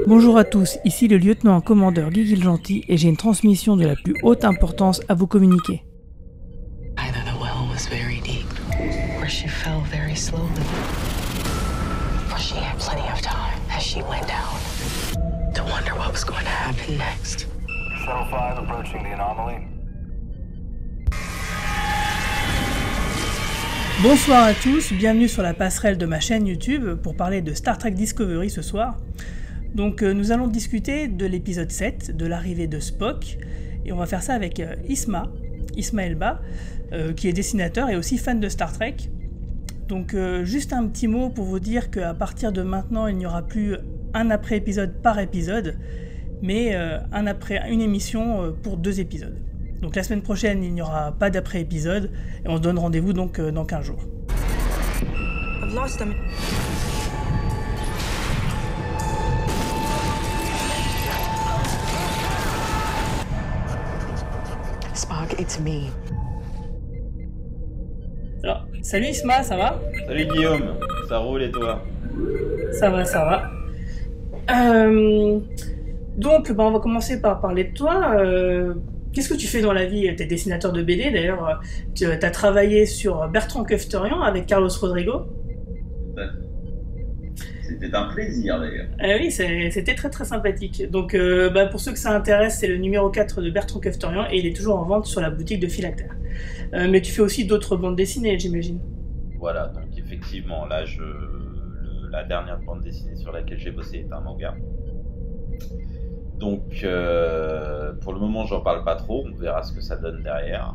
Bonjour à tous, ici le lieutenant-commandeur Guy Gentil et j'ai une transmission de la plus haute importance à vous communiquer. Either the well was very deep, or she fell very slowly, or she had plenty of time as she went down to wonder what was going to happen next. Shuttle 5 approaching the anomaly. Bonsoir à tous, bienvenue sur la passerelle de ma chaîne YouTube pour parler de Star Trek Discovery ce soir. Donc nous allons discuter de l'épisode 7, de l'arrivée de Spock, et on va faire ça avec Isma Elba, qui est dessinateur et aussi fan de Star Trek. Donc juste un petit mot pour vous dire qu'à partir de maintenant, il n'y aura plus un après-épisode par épisode, mais une émission pour 2 épisodes. Donc la semaine prochaine, il n'y aura pas d'après-épisode, et on se donne rendez-vous donc dans 15 jours. I've lost them. Spock, it's me. Alors, salut Isma, ça va ? Salut Guillaume, ça roule et toi ? Ça va. Donc, on va commencer par parler de toi. Qu'est-ce que tu fais dans la vie ? Tu es dessinateur de BD, d'ailleurs. Tu as travaillé sur Bertrand Kefterian avec Carlos Rodrigo. C'était un plaisir d'ailleurs. Oui, c'était très très sympathique. Donc, pour ceux que ça intéresse, c'est le numéro 4 de Bertrand Kefterian et il est toujours en vente sur la boutique de Philactère. Mais tu fais aussi d'autres bandes dessinées, j'imagine. Voilà, donc effectivement, là, la dernière bande dessinée sur laquelle j'ai bossé est un manga. Donc, pour le moment, j'en parle pas trop, on verra ce que ça donne derrière.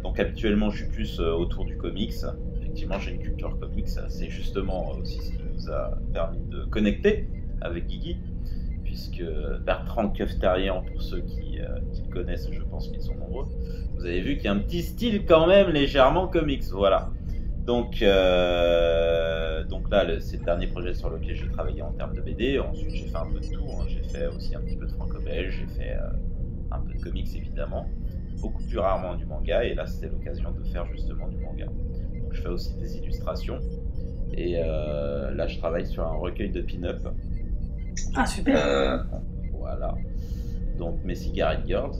Donc, habituellement, je suis plus autour du comics. Effectivement, j'ai une culture comics, c'est justement aussi ce qui nous a permis de connecter avec Guigui, puisque Bertrand Kefterian, pour ceux qui le connaissent, je pense qu'ils sont nombreux, vous avez vu qu'il y a un petit style quand même légèrement comics, voilà. Donc là, c'est le dernier projet sur lequel j'ai travaillé en termes de BD. Ensuite, j'ai fait un peu de tout. J'ai fait aussi un petit peu de franco-belge. J'ai fait un peu de comics, évidemment. Beaucoup plus rarement du manga. Et là, c'était l'occasion de faire justement du manga. Donc, je fais aussi des illustrations. Et là, je travaille sur un recueil de pin-up. Ah, super. Voilà. Donc, mes Cigarette Girls.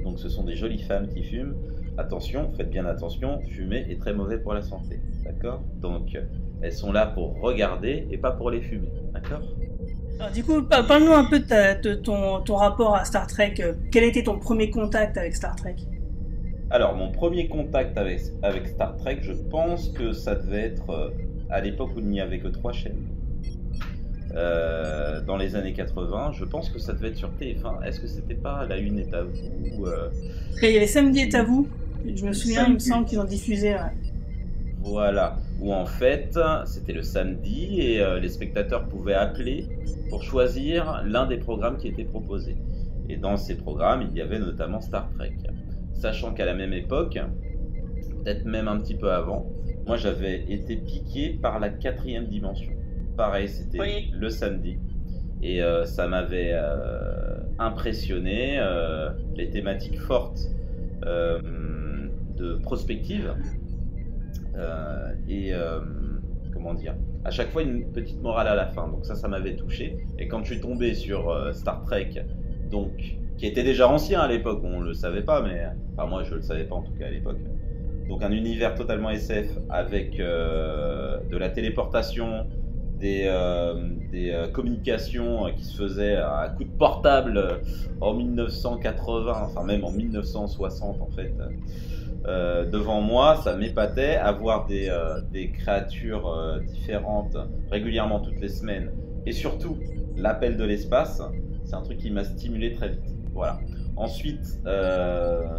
Donc, ce sont des jolies femmes qui fument. Attention, faites bien attention, fumer est très mauvais pour la santé, d'accord ? Donc, elles sont là pour regarder et pas pour les fumer, d'accord ? Alors, du coup, parle-nous un peu de ton rapport à Star Trek. Quel était ton premier contact avec Star Trek ? Alors, mon premier contact avec Star Trek, je pense que ça devait être à l'époque où il n'y avait que 3 chaînes. Dans les années 80, je pense que ça devait être sur TF1. Est-ce que c'était pas La Une est à vous Il y avait Samedi est à vous. Je me souviens, il me semble qu'ils ont diffusé. Ouais. Voilà, où en fait, c'était le samedi et les spectateurs pouvaient appeler pour choisir l'un des programmes qui était proposé. Et dans ces programmes, il y avait notamment Star Trek. Sachant qu'à la même époque, peut-être même un petit peu avant, moi j'avais été piqué par la 4e dimension. Pareil, c'était le samedi. Et ça m'avait impressionné, les thématiques fortes de prospective comment dire, à chaque fois une petite morale à la fin, donc ça m'avait touché. Et quand je suis tombé sur Star Trek, donc qui était déjà ancien à l'époque, on le savait pas, mais enfin moi je le savais pas en tout cas à l'époque, donc un univers totalement SF avec de la téléportation, des communications qui se faisaient à coup de portable en 1980, enfin même en 1960 en fait. Devant moi, ça m'épatait, avoir des créatures différentes régulièrement toutes les semaines, et surtout l'appel de l'espace, c'est un truc qui m'a stimulé très vite. Voilà. Ensuite,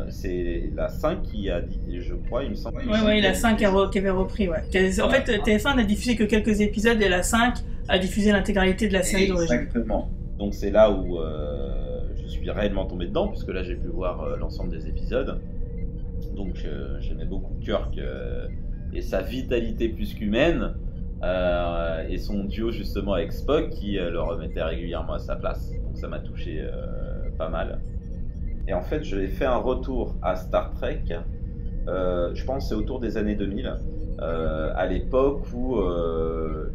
c'est la 5 qui a dit, je crois, il me semble. Oui, la 5 qui avait repris. Ouais. En fait, TF1 n'a diffusé que quelques épisodes et la 5 a diffusé l'intégralité de la série d'origine. Exactement. Donc c'est là où je suis réellement tombé dedans, puisque là j'ai pu voir l'ensemble des épisodes. Donc j'aimais beaucoup Kirk et sa vitalité plus qu'humaine, et son duo justement avec Spock qui le remettait régulièrement à sa place. Donc ça m'a touché pas mal. Et en fait, j'ai fait un retour à Star Trek, je pense que c'est autour des années 2000, à l'époque où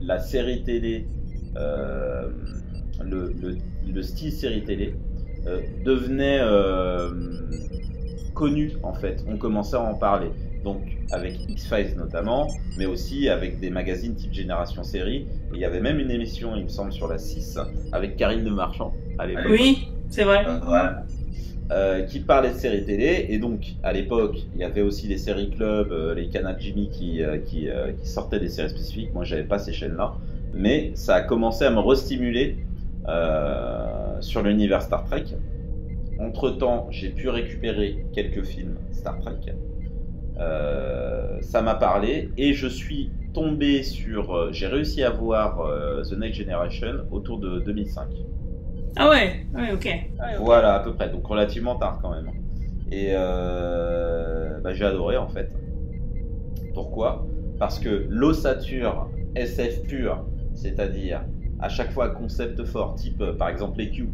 la série télé le style série télé devenait connu en fait. On commençait à en parler. Donc avec X-Files notamment, mais aussi avec des magazines type Génération Série. Et il y avait même une émission, il me semble, sur la 6 avec Karine Le Marchand à l'époque. Oui, c'est vrai. Voilà. Qui parlait de séries télé, et donc à l'époque il y avait aussi les séries clubs, les Canal Jimmy qui sortaient des séries spécifiques. Moi j'avais pas ces chaînes là, mais ça a commencé à me restimuler sur l'univers Star Trek. Entre temps j'ai pu récupérer quelques films Star Trek, ça m'a parlé et je suis tombé sur, j'ai réussi à voir The Next Generation autour de 2005. Ah ouais, ok. Voilà, à peu près, donc relativement tard quand même. Et j'ai adoré en fait. Pourquoi ? Parce que l'ossature SF pure, c'est-à-dire à chaque fois concept fort, type par exemple les Q.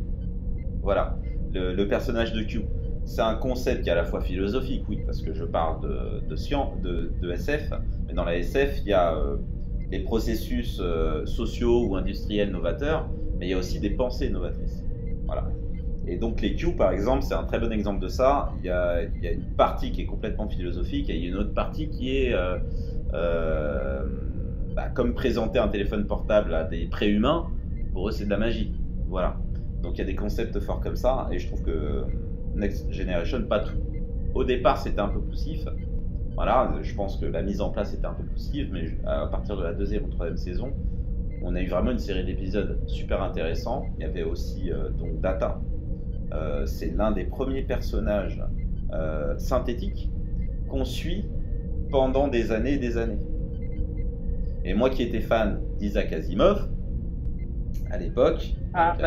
Voilà, le personnage de Q. C'est un concept qui est à la fois philosophique, oui, parce que je parle de science, de SF, mais dans la SF, il y a les processus sociaux ou industriels novateurs, mais il y a aussi des pensées novatrices. Voilà. Et donc les Q, par exemple, c'est un très bon exemple de ça. Il y a une partie qui est complètement philosophique et il y a une autre partie qui est comme présenter un téléphone portable à des préhumains, pour eux c'est de la magie. Voilà. Donc il y a des concepts forts comme ça, et je trouve que Next Generation, pas tout. Au départ c'était un peu poussif. Voilà, je pense que la mise en place était un peu poussive, mais à partir de la 2e ou 3e saison, on a eu vraiment une série d'épisodes super intéressants. Il y avait aussi donc Data. C'est l'un des premiers personnages synthétiques qu'on suit pendant des années et des années. Et moi qui étais fan d'Isaac Asimov, à l'époque...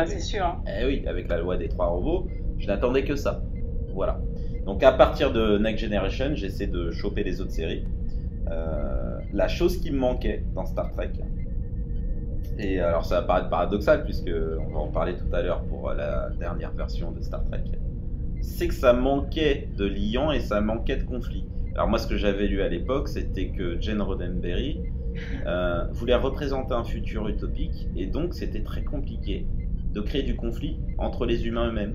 c'est sûr. Hein. Eh oui, avec la loi des 3 robots, je n'attendais que ça. Voilà. Donc à partir de Next Generation, j'essaie de choper les autres séries. La chose qui me manquait dans Star Trek, et alors ça va paraître paradoxal puisque on va en parler tout à l'heure pour la dernière version de Star Trek, c'est que ça manquait de liant et ça manquait de conflit. Alors moi ce que j'avais lu à l'époque, c'était que Gene Roddenberry voulait représenter un futur utopique, et donc c'était très compliqué de créer du conflit entre les humains eux-mêmes.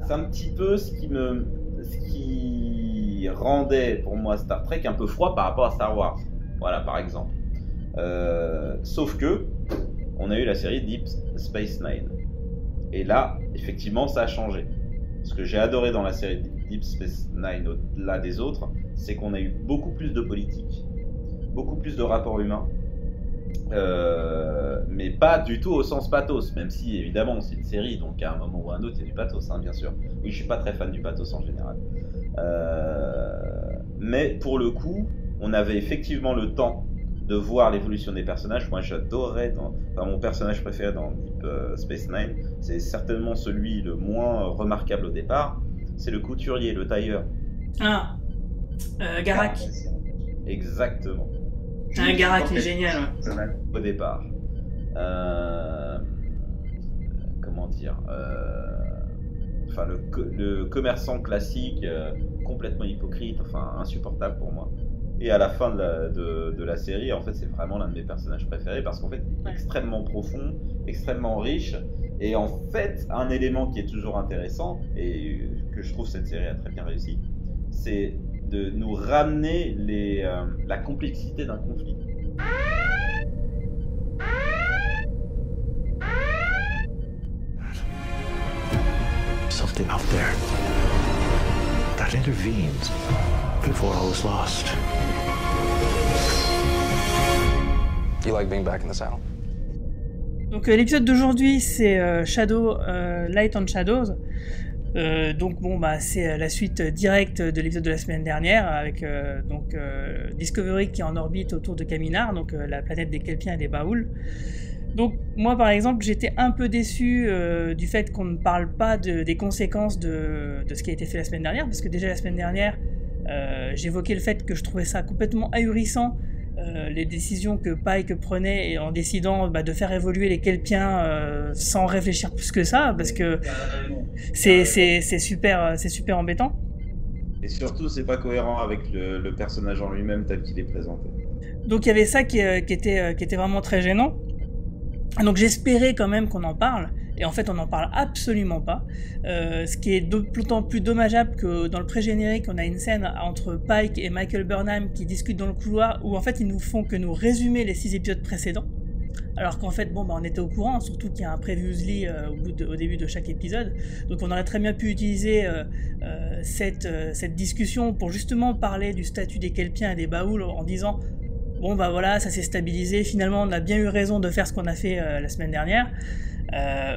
C'est un petit peu ce qui rendait pour moi Star Trek un peu froid par rapport à Star Wars. Voilà, par exemple. Sauf que on a eu la série Deep Space Nine, et là effectivement ça a changé. Ce que j'ai adoré dans la série Deep Space Nine au-delà des autres, c'est qu'on a eu beaucoup plus de politique, beaucoup plus de rapports humains, mais pas du tout au sens pathos, même si évidemment c'est une série, donc à un moment ou à un autre il y a du pathos, hein, bien sûr. Oui, je suis pas très fan du pathos en général, mais pour le coup on avait effectivement le temps de voir l'évolution des personnages. Moi j'adorais, mon personnage préféré dans Deep Space Nine, c'est certainement celui le moins remarquable au départ, c'est le couturier, le tailleur. Garak. Exactement. Garak est génial. Au départ. Comment dire, le commerçant classique, complètement hypocrite, insupportable pour moi. Et à la fin de la série, en fait, c'est vraiment l'un de mes personnages préférés parce qu'en fait, il est extrêmement profond, extrêmement riche. Et en fait, un élément qui est toujours intéressant et que je trouve cette série a très bien réussi, c'est de nous ramener la complexité d'un conflit. Something out there that intervenes before all is lost. You like being back in the saddle? Donc l'épisode d'aujourd'hui c'est Light on Shadows. C'est la suite directe de l'épisode de la semaine dernière avec Discovery qui est en orbite autour de Kaminar, donc la planète des Kelpiens et des Baoul. Donc moi par exemple j'étais un peu déçu du fait qu'on ne parle pas des conséquences de ce qui a été fait la semaine dernière, parce que déjà la semaine dernière j'évoquais le fait que je trouvais ça complètement ahurissant, les décisions que Pike prenait en décidant de faire évoluer les Kelpiens sans réfléchir plus que ça, parce que c'est super embêtant. Et surtout c'est pas cohérent avec le personnage en lui-même tel qu'il est présenté. Donc il y avait ça qui était vraiment très gênant. Donc j'espérais quand même qu'on en parle, et en fait on n'en parle absolument pas, ce qui est d'autant plus dommageable que dans le pré-générique on a une scène entre Pike et Michael Burnham qui discutent dans le couloir, où en fait ils nous font que nous résumer les 6 épisodes précédents, alors qu'en fait on était au courant, surtout qu'il y a un previously au début de chaque épisode, donc on aurait très bien pu utiliser cette discussion pour justement parler du statut des Kelpiens et des Baoul, en disant bon bah voilà, ça s'est stabilisé, finalement on a bien eu raison de faire ce qu'on a fait la semaine dernière,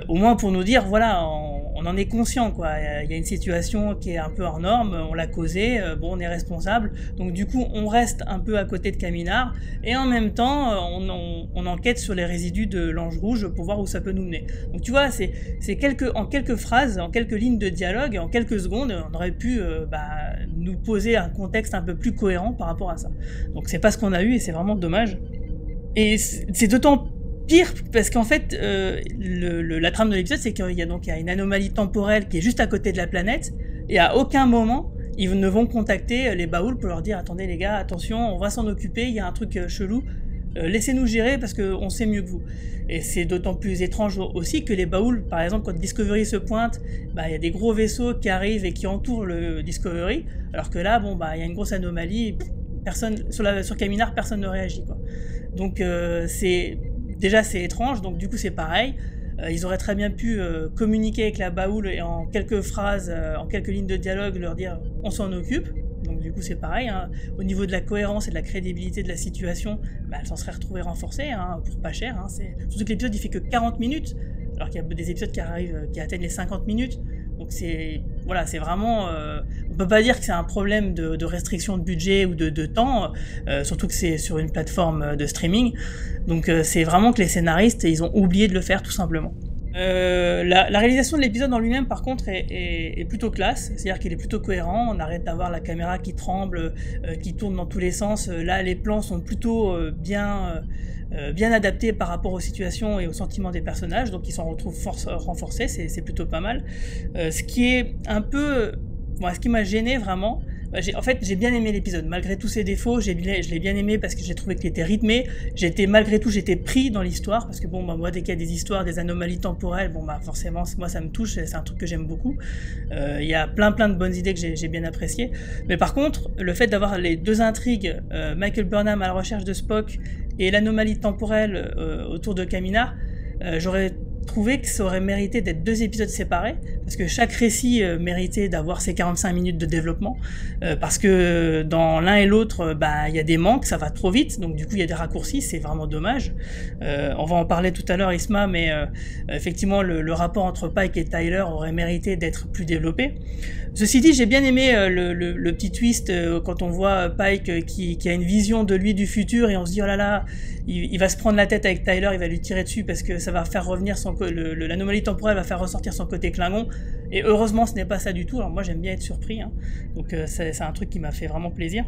au moins pour nous dire voilà, on en est conscient quoi, il y a une situation qui est un peu hors norme, on l'a causée, bon on est responsable, donc du coup on reste un peu à côté de Caminar, et en même temps on enquête sur les résidus de l'Ange Rouge pour voir où ça peut nous mener. Donc tu vois, c'est en quelques phrases, en quelques lignes de dialogue, en quelques secondes, on aurait pu nous poser un contexte un peu plus cohérent par rapport à ça. Donc c'est pas ce qu'on a eu, et c'est vraiment dommage. Et c'est d'autant pire parce qu'en fait la trame de l'épisode, c'est qu'il y a une anomalie temporelle qui est juste à côté de la planète, et à aucun moment ils ne vont contacter les Baoul pour leur dire attendez les gars, attention, on va s'en occuper, il y a un truc chelou, laissez-nous gérer parce qu'on sait mieux que vous. Et c'est d'autant plus étrange aussi que les Baoul, par exemple quand Discovery se pointe, il y a des gros vaisseaux qui arrivent et qui entourent le Discovery, alors que là il y a une grosse anomalie, personne sur Caminar, personne ne réagit quoi. Donc c'est étrange, donc du coup c'est pareil, ils auraient très bien pu communiquer avec la Baoul et en quelques phrases, en quelques lignes de dialogue leur dire on s'en occupe. Donc du coup c'est pareil, hein. Au niveau de la cohérence et de la crédibilité de la situation, elle s'en serait retrouvée renforcée, hein, pour pas cher, hein. Surtout que l'épisode il fait que 40 minutes, alors qu'il y a des épisodes qui atteignent les 50 minutes. Donc c'est vraiment, on peut pas dire que c'est un problème de restriction de budget ou de temps, surtout que c'est sur une plateforme de streaming. Donc c'est vraiment que les scénaristes, ils ont oublié de le faire tout simplement. La réalisation de l'épisode en lui-même par contre est plutôt classe, c'est-à-dire qu'il est plutôt cohérent, on arrête d'avoir la caméra qui tremble, qui tourne dans tous les sens, là les plans sont plutôt bien adaptés par rapport aux situations et aux sentiments des personnages, donc ils s'en retrouvent renforcés, c'est plutôt pas mal. Ce qui est un peu... ce qui m'a gêné vraiment, j'ai bien aimé l'épisode, malgré tous ses défauts, je l'ai bien aimé parce que j'ai trouvé qu'il était rythmé, malgré tout j'étais pris dans l'histoire, parce que moi dès qu'il y a des histoires, des anomalies temporelles, forcément moi ça me touche, c'est un truc que j'aime beaucoup, il y a plein de bonnes idées que j'ai bien appréciées, mais par contre le fait d'avoir les deux intrigues, Michael Burnham à la recherche de Spock et l'anomalie temporelle autour de Caminar, j'aurais trouvé que ça aurait mérité d'être 2 épisodes séparés, parce que chaque récit méritait d'avoir ses 45 minutes de développement, parce que dans l'un et l'autre, il y a des manques, ça va trop vite, donc du coup il y a des raccourcis, c'est vraiment dommage. On va en parler tout à l'heure, Isma, mais effectivement le rapport entre Pike et Tyler aurait mérité d'être plus développé. Ceci dit, j'ai bien aimé le petit twist quand on voit Pike qui a une vision de lui du futur, et on se dit oh là là, il va se prendre la tête avec Tyler, il va lui tirer dessus parce que ça va faire revenir l'anomalie temporelle va faire ressortir son côté Klingon, et heureusement ce n'est pas ça du tout. Alors moi j'aime bien être surpris, hein. Donc c'est un truc qui m'a fait vraiment plaisir.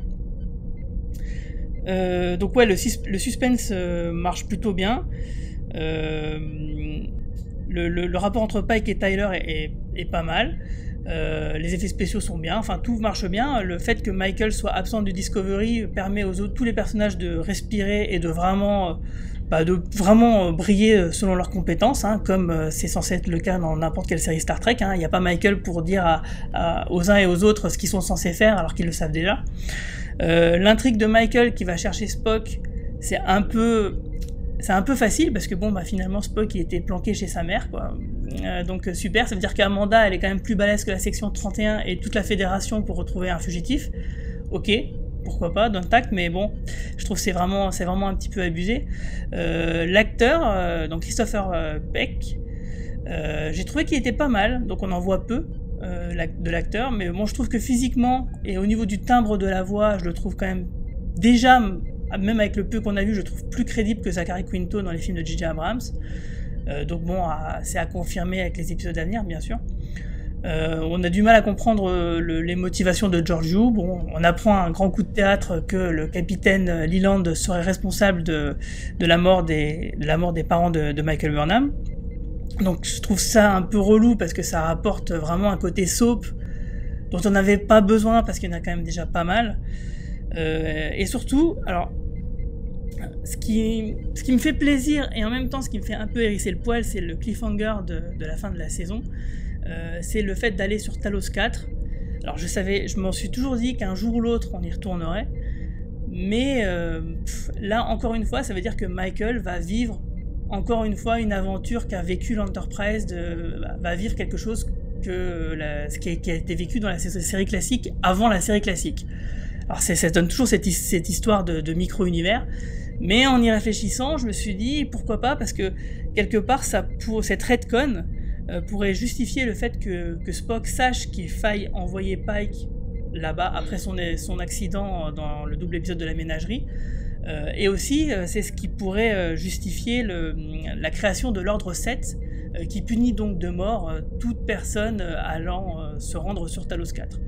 Donc ouais, le suspense marche plutôt bien. Le rapport entre Pike et Tyler est pas mal. Les effets spéciaux sont bien, enfin tout marche bien. Le fait que Michael soit absent du Discovery permet tous les personnages de respirer et de vraiment briller selon leurs compétences, hein, comme c'est censé être le cas dans n'importe quelle série Star Trek, hein. Il n'y a pas Michael pour dire aux uns et aux autres ce qu'ils sont censés faire alors qu'ils le savent déjà. L'intrigue de Michael qui va chercher Spock, c'est un peu facile parce que finalement Spock il était planqué chez sa mère quoi. Donc super, ça veut dire qu'Amanda elle est quand même plus balèze que la section 31 et toute la fédération pour retrouver un fugitif. Ok, pourquoi pas, dans le tact, mais bon, je trouve que c'est vraiment un petit peu abusé. L'acteur, donc Christopher Beck, j'ai trouvé qu'il était pas mal, donc on en voit peu de l'acteur, mais bon je trouve que physiquement et au niveau du timbre de la voix, je le trouve quand même déjà, même avec le peu qu'on a vu, je le trouve plus crédible que Zachary Quinto dans les films de J.J. Abrams. Donc bon, c'est à confirmer avec les épisodes à venir, bien sûr. On a du mal à comprendre les motivations de Georgiou. Bon, on apprend un grand coup de théâtre que le capitaine Leland serait responsable de la mort des parents de Michael Burnham. Donc je trouve ça un peu relou parce que ça rapporte vraiment un côté soap dont on n'avait pas besoin parce qu'il y en a quand même déjà pas mal. Et surtout, alors Ce qui me fait plaisir et en même temps ce qui me fait un peu hérisser le poil, c'est le cliffhanger de la fin de la saison. C'est le fait d'aller sur Talos 4. Alors je m'en suis toujours dit qu'un jour ou l'autre on y retournerait, mais là encore une fois ça veut dire que Michael va vivre encore une fois une aventure qu'a vécu l'Enterprise, va vivre quelque chose ce qui a été vécu dans la série classique avant la série classique. Alors ça donne toujours cette histoire de micro-univers, mais en y réfléchissant je me suis dit pourquoi pas, parce que quelque part cette retcon pourrait justifier le fait que Spock sache qu'il faille envoyer Pike là-bas après son accident dans le double épisode de la ménagerie, et aussi c'est ce qui pourrait justifier la création de l'ordre 7 qui punit donc de mort toute personne allant se rendre sur Talos 4.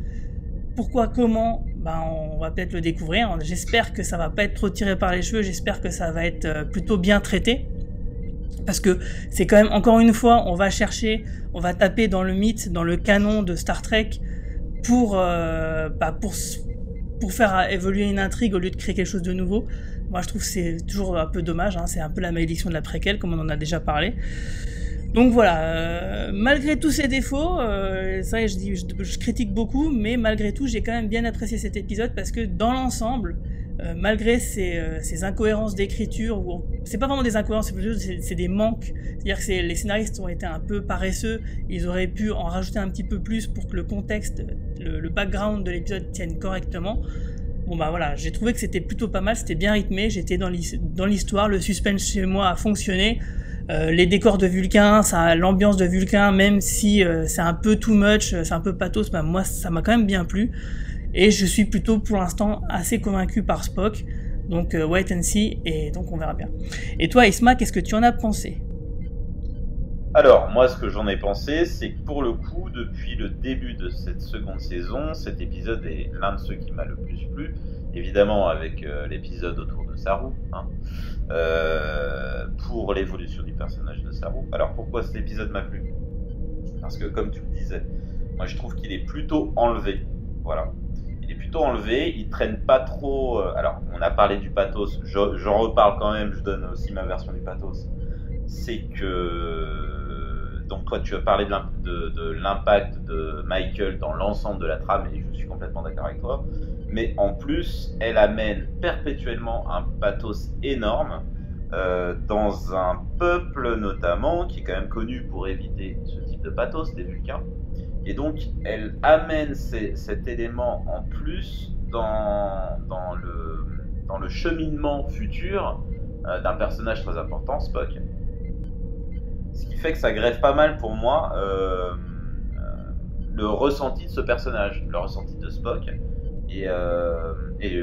Pourquoi, comment, on va peut-être le découvrir. J'espère que ça va pas être trop tiré par les cheveux, j'espère que ça va être plutôt bien traité. Parce que c'est quand même, encore une fois, on va taper dans le mythe, dans le canon de Star Trek pour faire évoluer une intrigue au lieu de créer quelque chose de nouveau. Moi je trouve que c'est toujours un peu dommage, c'est un peu la malédiction de la préquelle comme on en a déjà parlé. Donc voilà, malgré tous ces défauts, c'est vrai que je critique beaucoup, mais malgré tout j'ai quand même bien apprécié cet épisode parce que dans l'ensemble, malgré ces incohérences d'écriture, c'est pas vraiment des incohérences, c'est des manques, c'est-à-dire que les scénaristes ont été un peu paresseux, ils auraient pu en rajouter un petit peu plus pour que le contexte, le background de l'épisode tienne correctement. Bon voilà, j'ai trouvé que c'était plutôt pas mal, c'était bien rythmé, j'étais dans l'histoire, le suspense chez moi a fonctionné. Les décors de Vulcain, l'ambiance de Vulcain, même si c'est un peu too much, c'est un peu pathos, moi ça m'a quand même bien plu. Et je suis plutôt pour l'instant assez convaincu par Spock. Donc wait and see, et donc on verra bien. Et toi Isma, qu'est-ce que tu en as pensé ? Alors, moi ce que j'en ai pensé, c'est que pour le coup, depuis le début de cette seconde saison, cet épisode est l'un de ceux qui m'a le plus plu. Évidemment avec l'épisode autour de Saru, pour l'évolution du personnage de Saru. Alors pourquoi cet épisode m'a plu ? Parce que comme tu le disais, moi je trouve qu'il est plutôt enlevé. Voilà. Il est plutôt enlevé, il traîne pas trop. Alors, on a parlé du pathos, j'en reparle quand même, je donne aussi ma version du pathos. C'est que. Donc, toi, tu as parlé de l'impact de Michael dans l'ensemble de la trame, et je suis complètement d'accord avec toi. Mais en plus, elle amène perpétuellement un pathos énorme dans un peuple, notamment, qui est quand même connu pour éviter ce type de pathos, des Vulcains. Et donc, elle amène cet élément en plus dans le cheminement futur d'un personnage très important, Spock. Ce qui fait que ça greffe pas mal pour moi le ressenti de ce personnage, le ressenti de Spock, et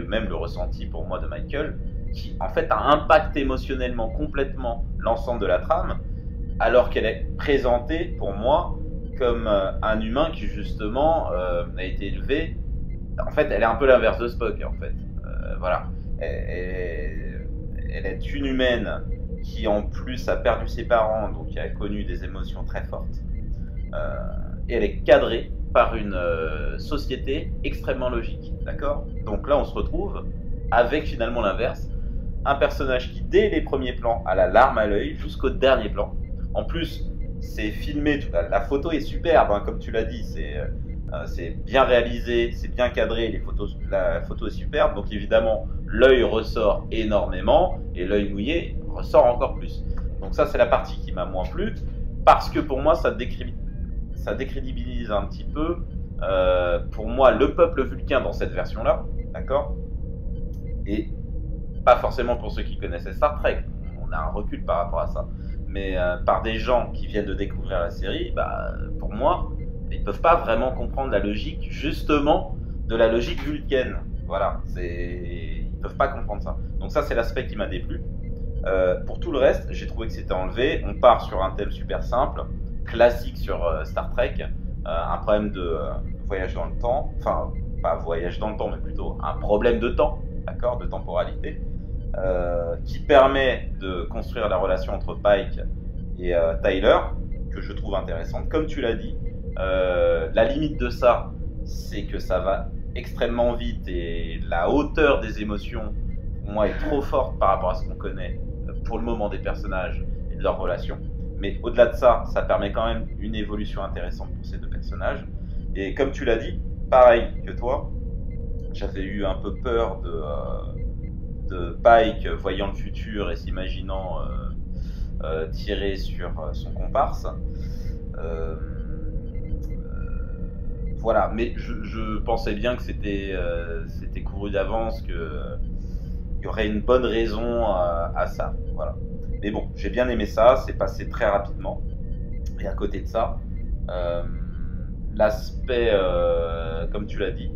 même le ressenti pour moi de Michael, qui en fait a impacté émotionnellement complètement l'ensemble de la trame, alors qu'elle est présentée pour moi comme un humain qui justement a été élevé. En fait, elle est un peu l'inverse de Spock, en fait. Voilà. Elle est une humaine qui, en plus, a perdu ses parents, donc qui a connu des émotions très fortes. Et elle est cadrée par une société extrêmement logique. D'accord ? Donc là, on se retrouve avec finalement l'inverse. Un personnage qui, dès les premiers plans, a la larme à l'œil jusqu'au dernier plan. En plus, c'est filmé, la photo est superbe, comme tu l'as dit, c'est bien réalisé, c'est bien cadré, la photo est superbe, donc évidemment l'œil ressort énormément et l'œil mouillé ressort encore plus. Donc ça c'est la partie qui m'a moins plu, parce que pour moi ça décrédibilise un petit peu pour moi le peuple vulcain dans cette version-là, d'accord ? Et pas forcément pour ceux qui connaissaient Star Trek, on a un recul par rapport à ça. Mais par des gens qui viennent de découvrir la série, pour moi, ils ne peuvent pas vraiment comprendre la logique, justement, de la logique vulcaine. Voilà, ils ne peuvent pas comprendre ça. Donc ça, c'est l'aspect qui m'a déplu. Pour tout le reste, j'ai trouvé que c'était enlevé. On part sur un thème super simple, classique sur Star Trek, un problème de voyage dans le temps, enfin, pas voyage dans le temps, mais plutôt un problème de temps, d'accord, de temporalité. Qui permet de construire la relation entre Pike et Tyler, que je trouve intéressante. Comme tu l'as dit, la limite de ça, c'est que ça va extrêmement vite et la hauteur des émotions pour moi, est trop forte par rapport à ce qu'on connaît pour le moment des personnages et de leurs relations. Mais au-delà de ça, ça permet quand même une évolution intéressante pour ces deux personnages. Et comme tu l'as dit, pareil que toi, j'avais eu un peu peur de Pike voyant le futur et s'imaginant tirer sur son comparse. Voilà, mais je pensais bien que c'était couru d'avance, qu'il y aurait une bonne raison à ça. Voilà. Mais bon, j'ai bien aimé ça, c'est passé très rapidement. Et à côté de ça, l'aspect, comme tu l'as dit,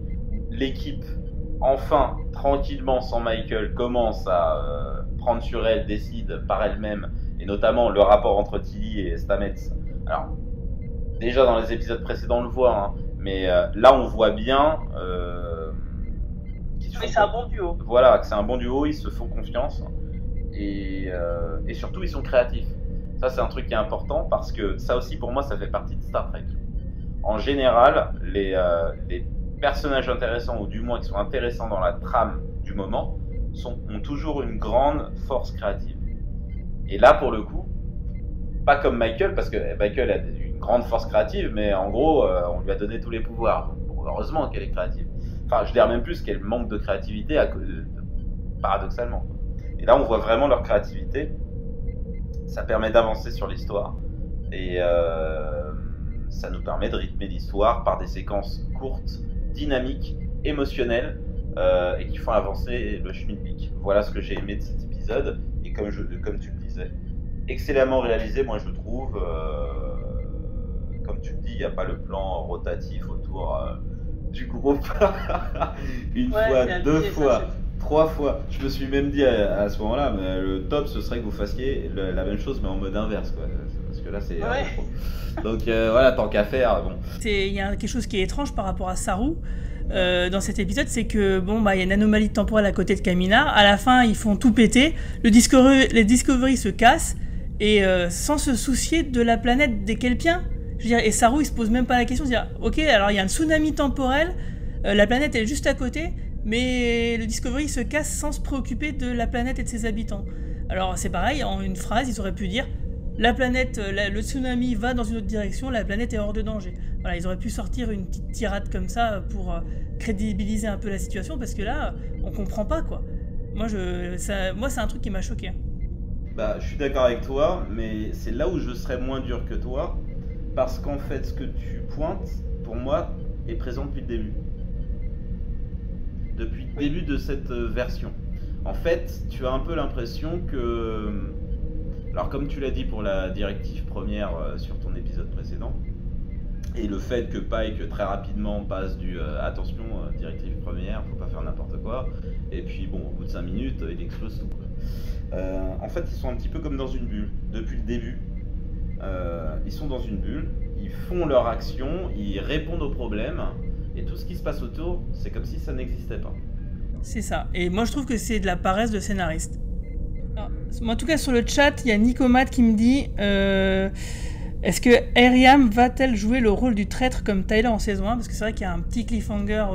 l'équipe, enfin, tranquillement, sans Michael, commence à prendre sur elle, décide par elle-même, et notamment le rapport entre Tilly et Stamets. Alors, déjà dans les épisodes précédents, on le voit, hein, mais là, on voit bien qu'ils c'est un bon duo. Voilà, que c'est un bon duo, ils se font confiance. Et surtout, ils sont créatifs. Ça, c'est un truc qui est important parce que ça aussi, pour moi, ça fait partie de Star Trek. En général, les personnages intéressants, ou du moins qui sont intéressants dans la trame du moment, ont toujours une grande force créative. Et là, pour le coup, pas comme Michael, parce que Michael a une grande force créative, mais en gros, on lui a donné tous les pouvoirs. Bon, heureusement qu'elle est créative. Enfin, je dirais même plus qu'elle manque de créativité, paradoxalement. Et là, on voit vraiment leur créativité. Ça permet d'avancer sur l'histoire. Et ça nous permet de rythmer l'histoire par des séquences courtes, dynamiques, émotionnelles, et qui font avancer le schmilblick. Voilà ce que j'ai aimé de cet épisode. Et comme tu le disais, excellemment réalisé, moi je trouve. Comme tu le dis, il n'y a pas le plan rotatif autour du groupe. Une fois, deux fois. 3 fois. Je me suis même dit à ce moment-là, mais le top ce serait que vous fassiez la même chose mais en mode inverse, quoi. Parce que là c'est trop. Donc voilà, tant qu'à faire, bon. Il y a quelque chose qui est étrange par rapport à Saru dans cet épisode, c'est que il y a une anomalie temporelle à côté de Kamina. À la fin, ils font tout péter. Les Discovery se cassent et sans se soucier de la planète des Kelpiens. Je veux dire, et Saru il se pose même pas la question de dire ok, alors il y a un tsunami temporel, la planète elle est juste à côté. Mais le Discovery se casse sans se préoccuper de la planète et de ses habitants. Alors c'est pareil, en une phrase, ils auraient pu dire la planète, le tsunami va dans une autre direction, la planète est hors de danger. Voilà, ils auraient pu sortir une petite tirade comme ça pour crédibiliser un peu la situation, parce que là, on comprend pas, quoi. Moi, c'est un truc qui m'a choqué. Je suis d'accord avec toi, mais c'est là où je serais moins dur que toi, parce qu'en fait, ce que tu pointes, pour moi, est présent depuis le début. Depuis le début de cette version. En fait, tu as un peu l'impression que... Alors comme tu l'as dit pour la directive première sur ton épisode précédent, et le fait que Pike très rapidement passe du attention, directive première, faut pas faire n'importe quoi, et puis bon, au bout de 5 minutes, il explose tout, quoi. En fait, ils sont un petit peu comme dans une bulle, depuis le début. Ils sont dans une bulle, ils font leur action, ils répondent aux problèmes, et tout ce qui se passe autour, c'est comme si ça n'existait pas. C'est ça. Et moi, je trouve que c'est de la paresse de scénariste. Alors, en tout cas, sur le chat, il y a Nicomat qui me dit est-ce que Airiam va-t-elle jouer le rôle du traître comme Tyler en saison 1 ? Parce que c'est vrai qu'il y a un petit cliffhanger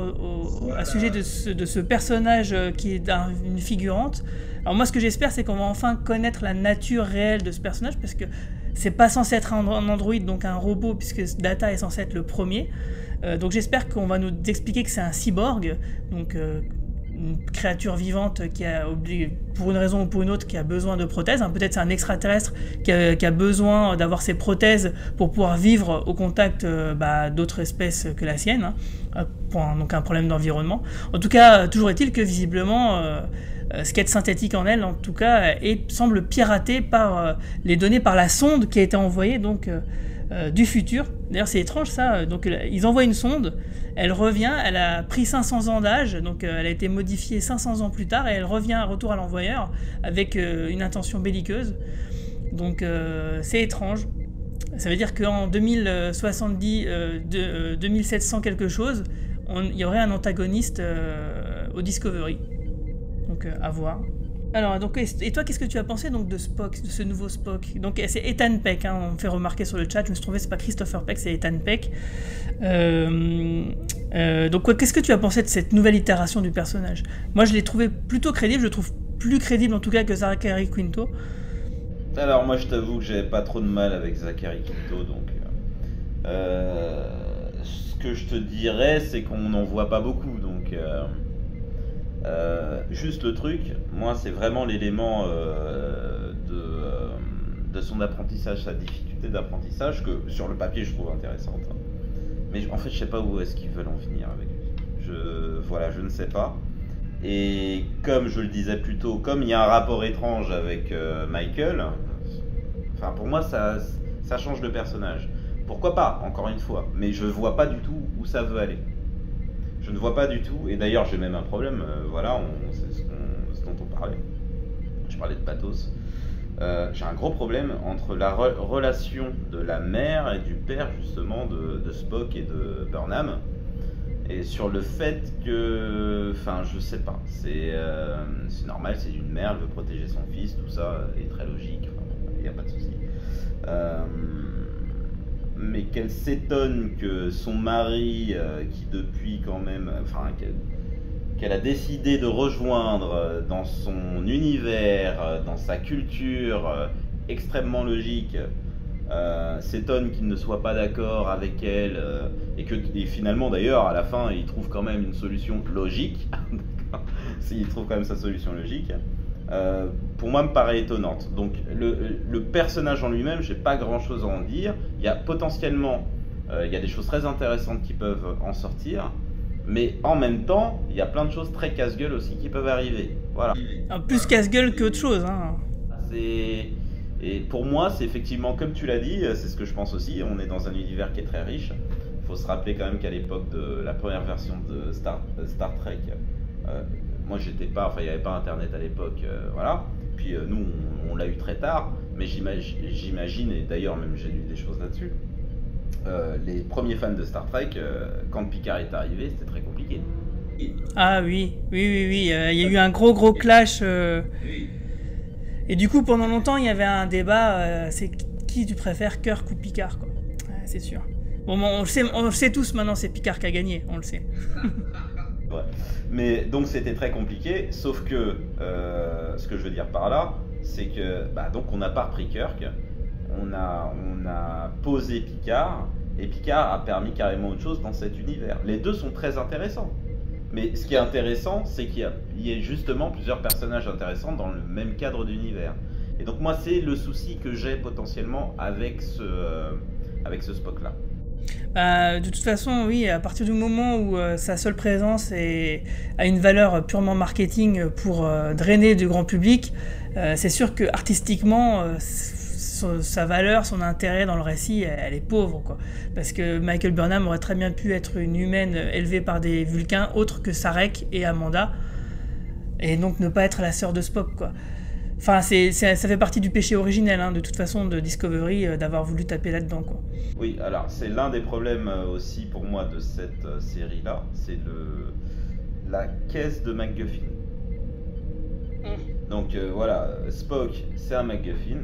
à sujet de ce personnage qui est une figurante. Alors moi, ce que j'espère, c'est qu'on va enfin connaître la nature réelle de ce personnage, parce que c'est pas censé être un androïde, donc un robot, puisque Data est censé être le premier. Donc j'espère qu'on va nous expliquer que c'est un cyborg, donc une créature vivante qui a, pour une raison ou pour une autre, qui a besoin de prothèses. Peut-être c'est un extraterrestre qui a besoin d'avoir ses prothèses pour pouvoir vivre au contact d'autres espèces que la sienne, donc un problème d'environnement. En tout cas, toujours est-il que visiblement, ce qui est synthétique en elle, en tout cas, semble piraté par les données par la sonde qui a été envoyée donc du futur. D'ailleurs, c'est étrange ça. Donc, ils envoient une sonde, elle revient, elle a pris 500 ans d'âge, donc elle a été modifiée 500 ans plus tard, et elle revient retour à l'envoyeur avec une intention belliqueuse. Donc, c'est étrange. Ça veut dire qu'en 2070, 2700 quelque chose, il y aurait un antagoniste au Discovery. Donc, à voir. Alors, donc, et toi, qu'est-ce que tu as pensé donc de Spock, de ce nouveau Spock ? Donc, c'est Ethan Peck, on me fait remarquer sur le chat, je me suis trouvé, c'est pas Christopher Peck, c'est Ethan Peck. Donc, qu'est-ce que tu as pensé de cette nouvelle itération du personnage ? Moi, je l'ai trouvé plutôt crédible, je trouve plus crédible en tout cas que Zachary Quinto. Alors moi je t'avoue que j'avais pas trop de mal avec Zachary Quinto, donc ce que je te dirais c'est qu'on n'en voit pas beaucoup, donc juste le truc, moi c'est vraiment l'élément de son apprentissage, sa difficulté d'apprentissage, que sur le papier je trouve intéressante. Mais en fait je sais pas où est-ce qu'ils veulent en venir avec lui. Je ne sais pas. Et comme je le disais plus tôt, comme il y a un rapport étrange avec Michael, enfin pour moi ça change de personnage. Pourquoi pas, encore une fois, mais je vois pas du tout où ça veut aller. Je ne vois pas du tout, et d'ailleurs j'ai même un problème, c'est ce dont on parlait. Je parlais de pathos. J'ai un gros problème entre la relation de la mère et du père justement de Spock et de Burnham, et sur le fait que, enfin je sais pas, c'est normal, c'est une mère, elle veut protéger son fils, tout ça est très logique, il n'y a pas de souci. Mais qu'elle s'étonne que son mari, qui depuis quand même, enfin qu'elle a décidé de rejoindre dans son univers, dans sa culture extrêmement logique, s'étonne qu'il ne soit pas d'accord avec elle, et finalement d'ailleurs à la fin il trouve quand même une solution logique. Il trouve quand même sa solution logique. Pour moi me paraît étonnante. Donc le personnage en lui-même, j'ai pas grand chose à en dire. Il y a potentiellement il y a des choses très intéressantes qui peuvent en sortir, mais en même temps il y a plein de choses très casse-gueule aussi qui peuvent arriver. Voilà. Plus casse-gueule qu'autre chose, hein. Et pour moi c'est effectivement comme tu l'as dit, c'est ce que je pense aussi, on est dans un univers qui est très riche. Il faut se rappeler quand même qu'à l'époque de la première version de Star Trek, moi j'étais pas, enfin il n'y avait pas internet à l'époque, voilà. Puis nous on l'a eu très tard, mais j'imagine, et d'ailleurs même j'ai lu des choses là-dessus, les premiers fans de Star Trek, quand Picard est arrivé, c'était très compliqué. Ah oui, il y a eu un gros clash. Et du coup pendant longtemps il y avait un débat, c'est qui tu préfères, Kirk ou Picard, quoi. C'est sûr. Bon, on le sait tous maintenant, c'est Picard qui a gagné, on le sait. Ouais. Mais donc c'était très compliqué, sauf que ce que je veux dire par là, c'est que donc on n'a pas repris Kirk, on a posé Picard, et Picard a permis carrément autre chose dans cet univers. Les deux sont très intéressants, mais ce qui est intéressant, c'est qu'il y ait justement plusieurs personnages intéressants dans le même cadre d'univers. Et donc moi c'est le souci que j'ai potentiellement avec ce Spock là. De toute façon, oui, à partir du moment où sa seule présence a une valeur purement marketing pour drainer du grand public, c'est sûr que artistiquement, sa valeur, son intérêt dans le récit, elle est pauvre, quoi. Parce que Michael Burnham aurait très bien pu être une humaine élevée par des Vulcains autres que Sarek et Amanda, et donc ne pas être la sœur de Spock, quoi. Enfin, ça fait partie du péché originel, hein, de toute façon, de Discovery, d'avoir voulu taper là-dedans, quoi. Oui, alors c'est l'un des problèmes aussi pour moi de cette série-là, c'est la caisse de MacGuffin. Donc voilà, Spock, c'est un MacGuffin.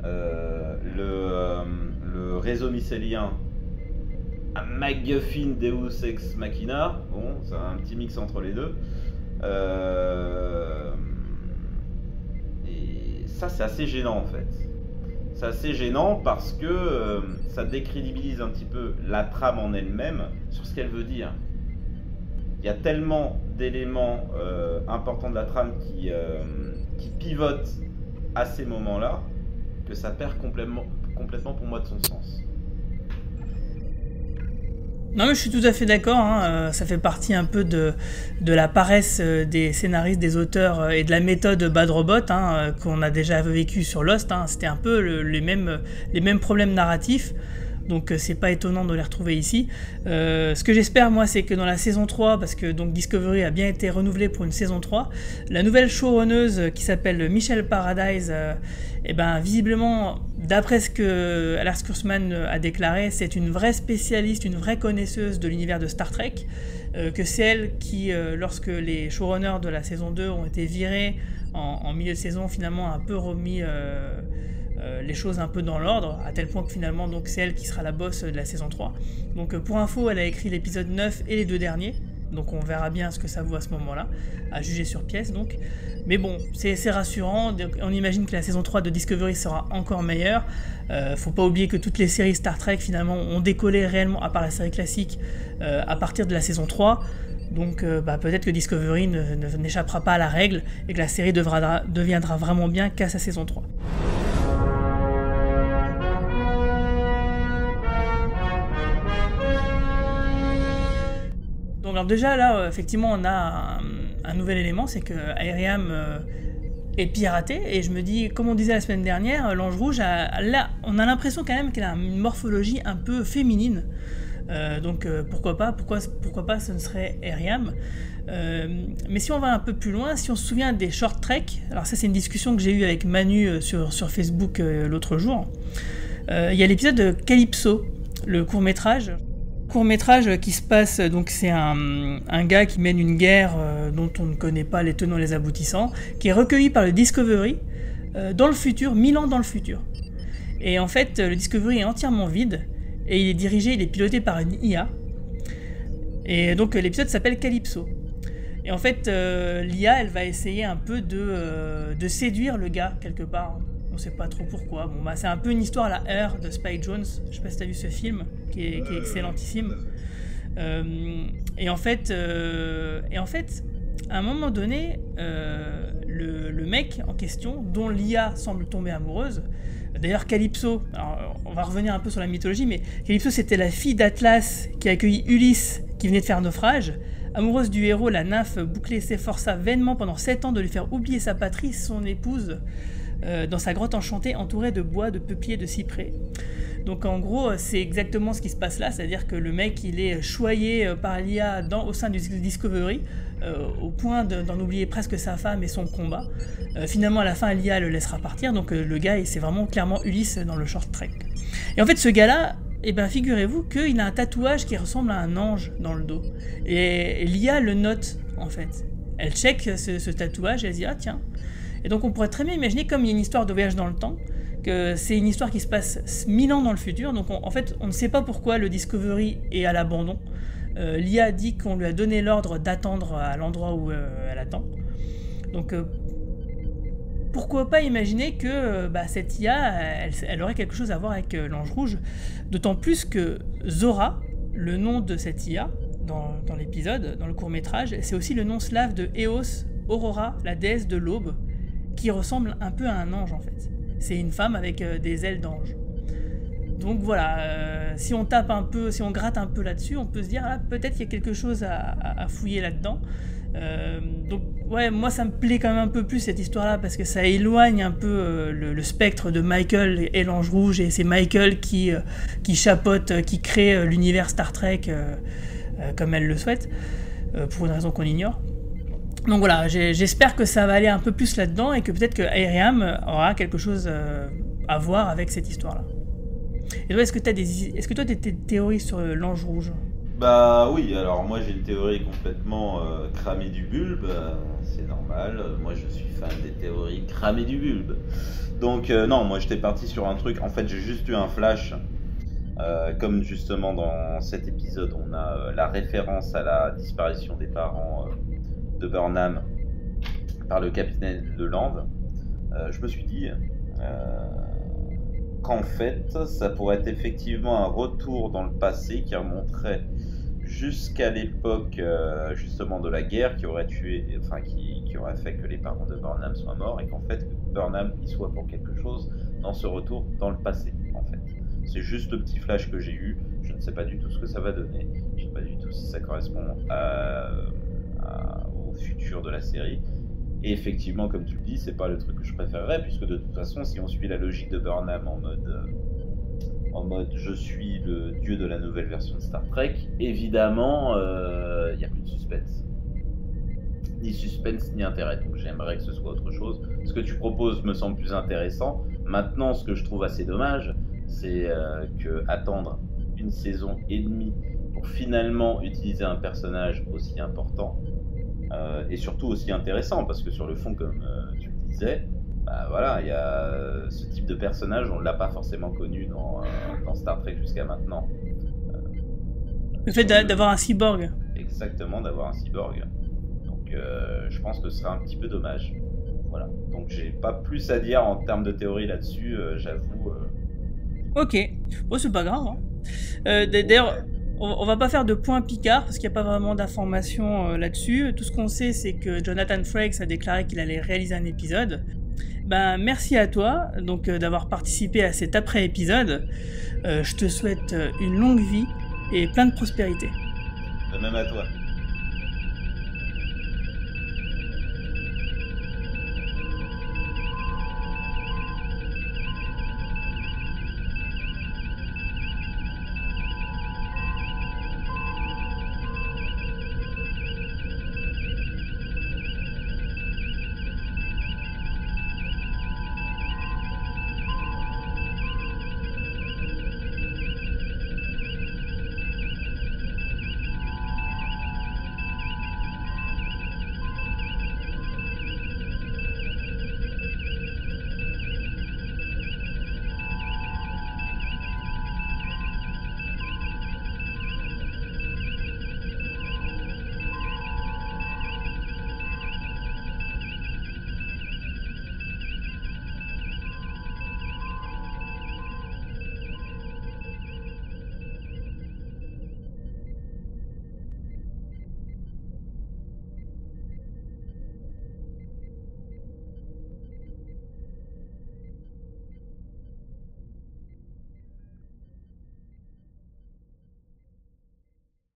Le réseau mycélien, un MacGuffin Deus Ex Machina. Bon, c'est un petit mix entre les deux. Et ça, c'est assez gênant en fait. C'est assez gênant parce que ça décrédibilise un petit peu la trame en elle-même sur ce qu'elle veut dire. Il y a tellement d'éléments importants de la trame qui pivotent à ces moments-là que ça perd complètement pour moi de son sens. Non mais je suis tout à fait d'accord, hein. Ça fait partie un peu de la paresse des scénaristes, des auteurs et de la méthode Bad Robot, hein, qu'on a déjà vécu sur Lost, hein. C'était un peu les mêmes problèmes narratifs, donc c'est pas étonnant de les retrouver ici. Ce que j'espère moi c'est que dans la saison 3, parce que donc Discovery a bien été renouvelé pour une saison 3, la nouvelle showrunneuse qui s'appelle Michelle Paradise, visiblement, d'après ce que Lars Kurtzman a déclaré, c'est une vraie spécialiste, une vraie connaisseuse de l'univers de Star Trek, que c'est elle qui, lorsque les showrunners de la saison 2 ont été virés en milieu de saison, finalement a un peu remis les choses un peu dans l'ordre, à tel point que finalement donc, c'est elle qui sera la boss de la saison 3. Donc pour info, elle a écrit l'épisode 9 et les 2 derniers, donc on verra bien ce que ça vaut à ce moment-là, à juger sur pièce donc. Mais bon, c'est rassurant, on imagine que la saison 3 de Discovery sera encore meilleure. Faut pas oublier que toutes les séries Star Trek finalement ont décollé réellement, à part la série classique, à partir de la saison 3. Donc peut-être que Discovery n'échappera pas à la règle et que la série deviendra vraiment bien qu'à sa saison 3. Donc alors déjà là, effectivement, on a un nouvel élément, c'est que Airiam est piratée, et je me dis, comme on disait la semaine dernière, l'Ange Rouge, là, on a l'impression quand même qu'elle a une morphologie un peu féminine. Donc pourquoi pas, ce ne serait Airiam. Mais si on va un peu plus loin, si on se souvient des short trek, alors ça c'est une discussion que j'ai eue avec Manu sur Facebook l'autre jour, il y a l'épisode de Calypso, le court-métrage qui se passe, donc c'est un gars qui mène une guerre dont on ne connaît pas les tenants et les aboutissants, qui est recueilli par le Discovery dans le futur, 1000 ans dans le futur. Et en fait, le Discovery est entièrement vide, et il est piloté par une IA. Et donc l'épisode s'appelle Calypso. Et en fait, l'IA, elle va essayer un peu de séduire le gars, quelque part. On sait pas trop pourquoi. Bon, c'est un peu une histoire à la Her de Spike Jonze. Je sais pas si t'as vu ce film, qui est excellentissime. Et en fait, à un moment donné, le mec en question, dont l'IA semble tomber amoureuse, d'ailleurs Calypso, alors on va revenir un peu sur la mythologie, mais Calypso c'était la fille d'Atlas qui a accueilli Ulysse qui venait de faire naufrage. Amoureuse du héros, la nymphe bouclée s'efforça vainement pendant 7 ans de lui faire oublier sa patrie, son épouse, dans sa grotte enchantée entourée de bois, de peupliers, de cyprès. Donc en gros, c'est exactement ce qui se passe là, c'est-à-dire que le mec il est choyé par l'IA au sein du Discovery, au point d'en oublier presque sa femme et son combat. Finalement à la fin l'IA le laissera partir, donc le gars c'est vraiment clairement Ulysse dans le short trek. Et en fait ce gars-là, figurez-vous qu'il a un tatouage qui ressemble à un ange dans le dos. Et l'IA le note en fait. Elle check ce tatouage et elle se dit ah tiens. Et donc on pourrait très bien imaginer, comme il y a une histoire de voyage dans le temps, que c'est une histoire qui se passe 1000 ans dans le futur. Donc en fait on ne sait pas pourquoi le Discovery est à l'abandon. L'IA dit qu'on lui a donné l'ordre d'attendre à l'endroit où elle attend. Donc pourquoi pas imaginer que cette IA, elle aurait quelque chose à voir avec l'Ange Rouge, d'autant plus que Zora, le nom de cette IA, dans l'épisode, dans le court-métrage, c'est aussi le nom slave de Eos, Aurora, la déesse de l'aube, qui ressemble un peu à un ange en fait. C'est une femme avec des ailes d'ange. Donc voilà, si on tape un peu, si on gratte un peu là-dessus, on peut se dire, peut-être qu'il y a quelque chose à fouiller là-dedans. Donc ouais, moi ça me plaît quand même un peu plus cette histoire-là, parce que ça éloigne un peu le spectre de Michael et l'Ange Rouge, et c'est Michael qui chapeaute, qui crée l'univers Star Trek comme elle le souhaite, pour une raison qu'on ignore. Donc voilà, j'espère que ça va aller un peu plus là-dedans, et que peut-être que Airiam aura quelque chose à voir avec cette histoire-là. Et toi, est-ce que toi tu as des théories sur l'Ange Rouge ? Bah oui, alors moi j'ai une théorie complètement cramée du bulbe, c'est normal, moi je suis fan des théories cramées du bulbe. Donc non, moi j'étais parti sur un truc, en fait j'ai juste eu un flash, comme justement dans cet épisode on a la référence à la disparition des parents de Burnham par le capitaine Leland. Je me suis dit qu'en fait ça pourrait être effectivement un retour dans le passé qui remonterait jusqu'à l'époque justement de la guerre, qui aurait qui aurait fait que les parents de Burnham soient morts, et qu'en fait que Burnham y soit pour quelque chose dans ce retour dans le passé en fait. C'est juste le petit flash que j'ai eu, je ne sais pas du tout ce que ça va donner, je ne sais pas du tout si ça correspond au futur de la série. Et effectivement, comme tu le dis, c'est pas le truc que je préférerais, puisque de toute façon, si on suit la logique de Burnham en mode je suis le dieu de la nouvelle version de Star Trek, évidemment, il n'y a plus de suspense. Ni suspense, ni intérêt. Donc j'aimerais que ce soit autre chose. Ce que tu proposes me semble plus intéressant. Maintenant, ce que je trouve assez dommage, c'est que attendre une saison et demie pour finalement utiliser un personnage aussi important, et surtout aussi intéressant, parce que sur le fond, comme tu le disais, voilà, il y a ce type de personnage, on ne l'a pas forcément connu dans Star Trek jusqu'à maintenant. Le fait d'avoir un cyborg. Exactement, d'avoir un cyborg. Donc je pense que ce serait un petit peu dommage. Voilà. Donc j'ai pas plus à dire en termes de théorie là-dessus, j'avoue. Ok, bon, c'est pas grave. Hein. D'ailleurs, on va pas faire de point Picard parce qu'il n'y a pas vraiment d'informations là-dessus. Tout ce qu'on sait, c'est que Jonathan Frakes a déclaré qu'il allait réaliser un épisode. Ben, merci à toi donc d'avoir participé à cet après-épisode. Je te souhaite une longue vie et plein de prospérité. De même à toi.